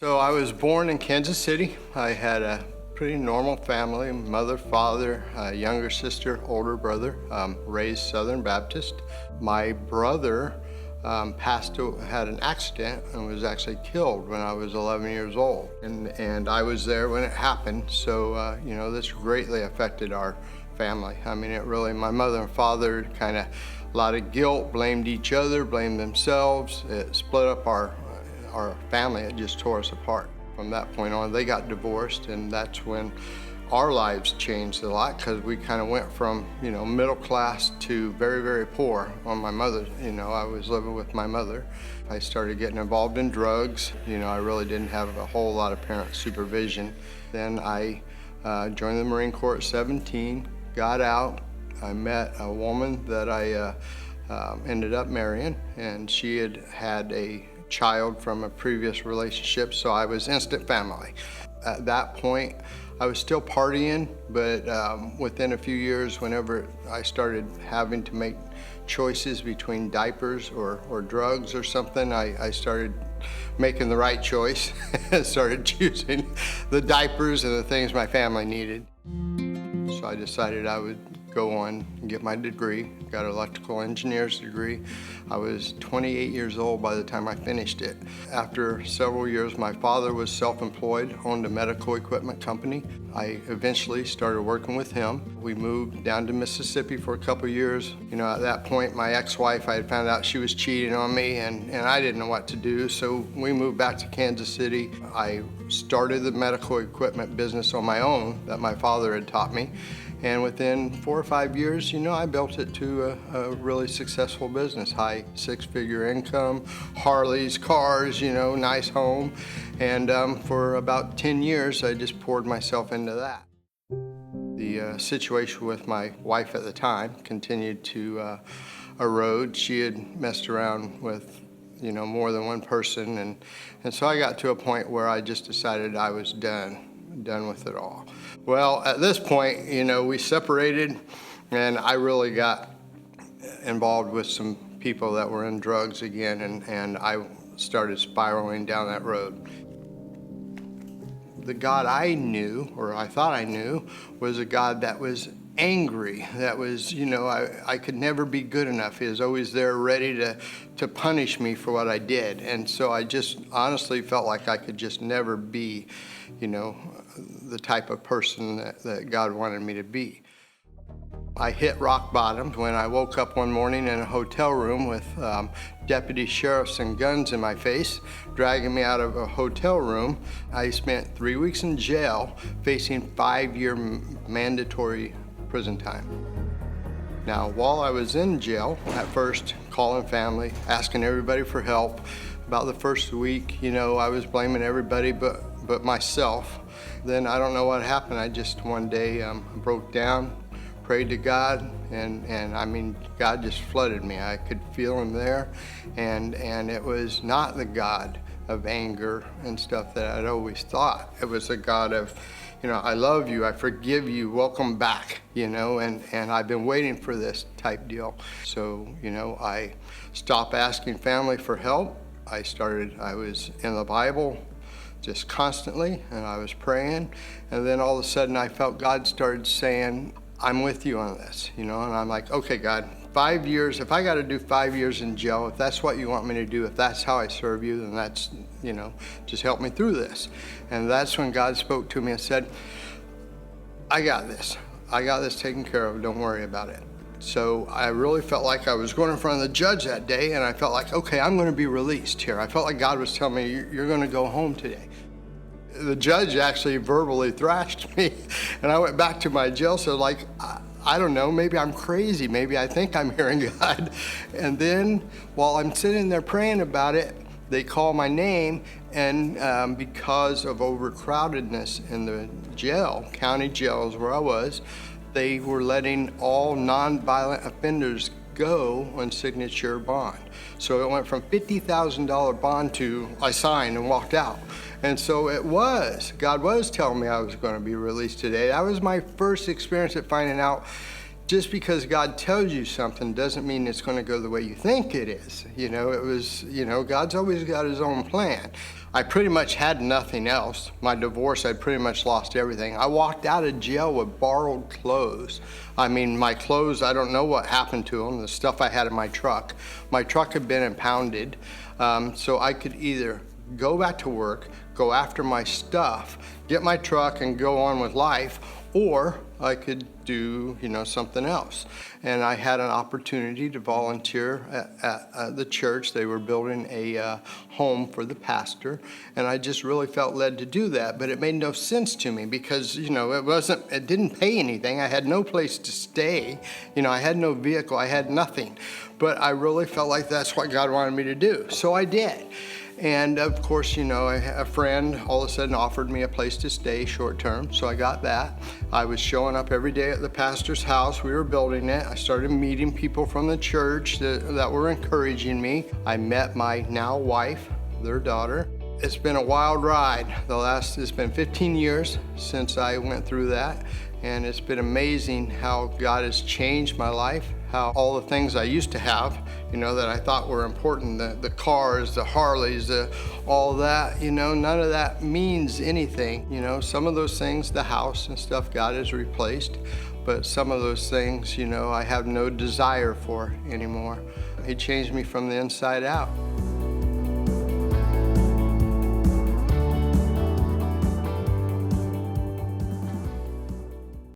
So I was born in Kansas City. I had a pretty normal family, mother, father, a younger sister, older brother, raised Southern Baptist. My brother had an accident and was actually killed when I was 11 years old. And I was there when it happened. So, this greatly affected our family. I mean, my mother and father kind of, a lot of guilt, blamed each other, blamed themselves. It split up our family. It just tore us apart. From that point on, they got divorced, and that's when our lives changed a lot, because we kind of went from, middle class to very, very poor on my mother. I was living with my mother. I started getting involved in drugs. I really didn't have a whole lot of parent supervision. Then I joined the Marine Corps at 17, got out. I met a woman that I ended up marrying, and she had a child from a previous relationship, so I was instant family. At that point, I was still partying, but within a few years, whenever I started having to make choices between diapers or drugs or something, I started making the right choice and started choosing the diapers and the things my family needed. So I decided I would go on and get my degree, got an electrical engineer's degree. I was 28 years old by the time I finished it. After several years, my father was self-employed, owned a medical equipment company. I eventually started working with him. We moved down to Mississippi for a couple years. At that point, my ex-wife, I had found out she was cheating on me, and I didn't know what to do, so we moved back to Kansas City. I started the medical equipment business on my own that my father had taught me. And within 4 or 5 years, I built it to a really successful business, high six-figure income, Harleys, cars, nice home. And for about 10 years, I just poured myself into that. The situation with my wife at the time continued to erode. She had messed around with more than one person. And so I got to a point where I just decided I was done with it all. Well, at this point, we separated, and I really got involved with some people that were in drugs again, and I started spiraling down that road. The God I knew, or I thought I knew, was a God that was angry, that was, I could never be good enough. He was always there ready to punish me for what I did. And so I just honestly felt like I could just never be, the type of person that God wanted me to be. I hit rock bottom when I woke up one morning in a hotel room with deputy sheriffs and guns in my face, dragging me out of a hotel room. I spent 3 weeks in jail, facing 5-year mandatory prison time. Now, while I was in jail, at first calling family, asking everybody for help. About the first week, I was blaming everybody but myself. Then I don't know what happened. I just one day broke down, prayed to God, and I mean, God just flooded me. I could feel him there, and it was not the God of anger and stuff that I'd always thought. It was a God of, I love you, I forgive you, welcome back, and I've been waiting for this type deal. So, I stopped asking family for help. I was in the Bible just constantly, and I was praying, and then all of a sudden I felt God started saying, I'm with you on this, and I'm like, okay, God, 5 years, if I got to do 5 years in jail, if that's what you want me to do, if that's how I serve you, then that's, just help me through this. And that's when God spoke to me and said, I got this taken care of, don't worry about it. So I really felt like I was going in front of the judge that day, and I felt like, okay, I'm going to be released here. I felt like God was telling me, you're going to go home today. The judge actually verbally thrashed me, and I went back to my jail cell like, I don't know, maybe I'm crazy, maybe I think I'm hearing God. And then while I'm sitting there praying about it, they call my name, and because of overcrowdedness in the jail, county jail is where I was, they were letting all nonviolent offenders go on signature bond. So it went from $50,000 bond to I signed and walked out. And so God was telling me I was going to be released today. That was my first experience at finding out just because God tells you something doesn't mean it's going to go the way you think it is. God's always got his own plan. I pretty much had nothing else. My divorce, I pretty much lost everything. I walked out of jail with borrowed clothes. I mean, my clothes, I don't know what happened to them, the stuff I had in my truck. My truck had been impounded, so I could either go back to work, go after my stuff, get my truck and go on with life, or I could do, something else. And I had an opportunity to volunteer at the church. They were building a home for the pastor, and I just really felt led to do that. But it made no sense to me because, it didn't pay anything. I had no place to stay. I had no vehicle. I had nothing. But I really felt like that's what God wanted me to do. So I did. And of course, a friend all of a sudden offered me a place to stay short term, so I got that. I was showing up every day at the pastor's house. We were building it. I started meeting people from the church that were encouraging me. I met my now wife, their daughter. It's been a wild ride. It's been 15 years since I went through that, and it's been amazing how God has changed my life, how all the things I used to have, that I thought were important, the cars, the Harleys, all that, none of that means anything. Some of those things, the house and stuff, God has replaced, but some of those things, I have no desire for anymore. He changed me from the inside out.